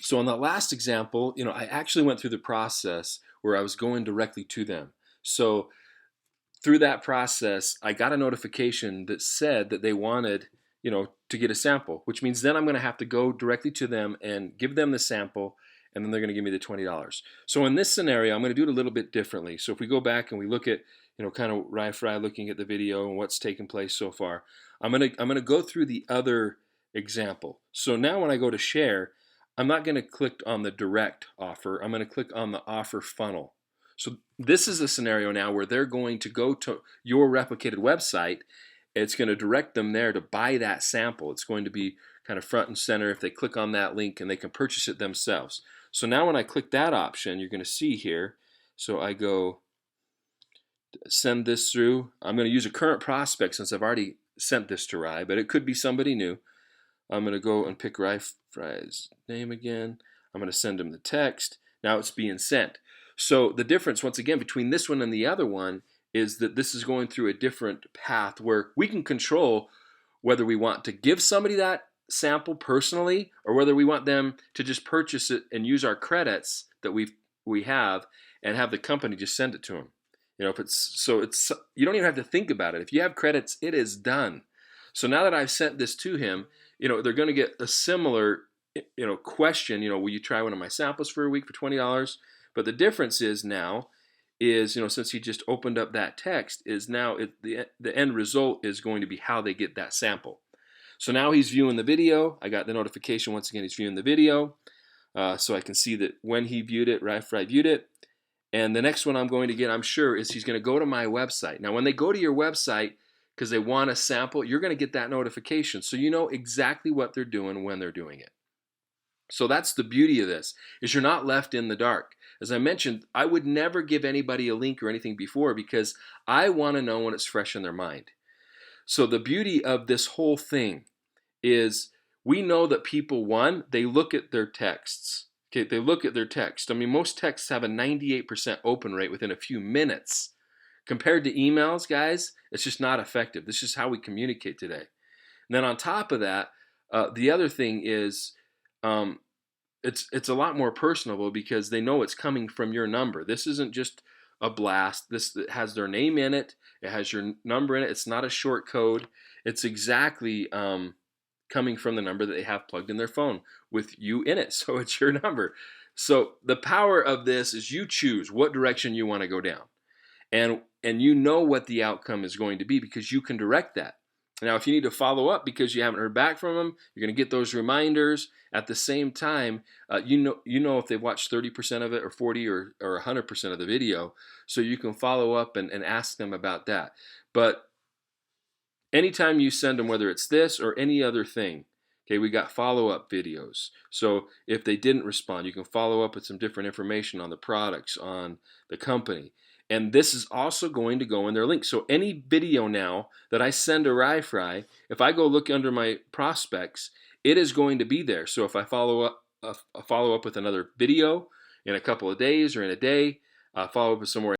So on that last example, I actually went through the process where I was going directly to them. So through that process, I got a notification that said that they wanted, to get a sample, which means then I'm going to have to go directly to them and give them the sample, and then they're going to give me the $20. So in this scenario, I'm going to do it a little bit differently. So if we go back and we look at, kind of Fry looking at the video and what's taken place so far, I'm gonna go through the other example. So now when I go to share, I'm not going to click on the direct offer. I'm going to click on the offer funnel. So this is a scenario now where they're going to go to your replicated website. It's going to direct them there to buy that sample. It's going to be kind of front and center if they click on that link, and they can purchase it themselves. So now when I click that option, you're going to see here, so I go send this through. I'm going to use a current prospect since I've already sent this to Rye, but it could be somebody new. I'm going to go and pick Fry's name again. I'm going to send him the text. Now it's being sent. So the difference, once again, between this one and the other one is that this is going through a different path where we can control whether we want to give somebody that sample personally or whether we want them to just purchase it and use our credits that we have and have the company just send it to them. If it's you don't even have to think about it. If you have credits, it is done. So now that I've sent this to him, they're going to get a similar question. Will you try one of my samples for a week for $20? But the difference is now is, since he just opened up that text, is now the end result is going to be how they get that sample. So now he's viewing the video. I got the notification once again he's viewing the video. So I can see that when he viewed it, Fry viewed it. And the next one I'm going to get, I'm sure, is he's going to go to my website. Now when they go to your website because they want a sample, you're going to get that notification. So you know exactly what they're doing when they're doing it. So that's the beauty of this, is you're not left in the dark. As I mentioned, I would never give anybody a link or anything before because I want to know when it's fresh in their mind. So the beauty of this whole thing is we know that people, one, they look at their texts. Okay, they look at their text. I mean, most texts have a 98% open rate within a few minutes. Compared to emails, guys, it's just not effective. This is how we communicate today. And then on top of that, the other thing is it's a lot more personable because they know it's coming from your number. This isn't just a blast. This has their name in it. It has your number in it. It's not a short code. It's exactly coming from the number that they have plugged in their phone with you in it. So it's your number. So the power of this is you choose what direction you want to go down. And you know what the outcome is going to be because you can direct that. Now, if you need to follow up because you haven't heard back from them, you're going to get those reminders. At the same time, you know if they've watched 30% of it or 40 or 100% of the video, so you can follow up and ask them about that. But anytime you send them, whether it's this or any other thing, okay, we got follow-up videos. So if they didn't respond, you can follow up with some different information on the products, on the company. And this is also going to go in their link. So any video now that I send to Fry, if I go look under my prospects, it is going to be there. So if I follow up with another video in a couple of days or in a day, follow up with some more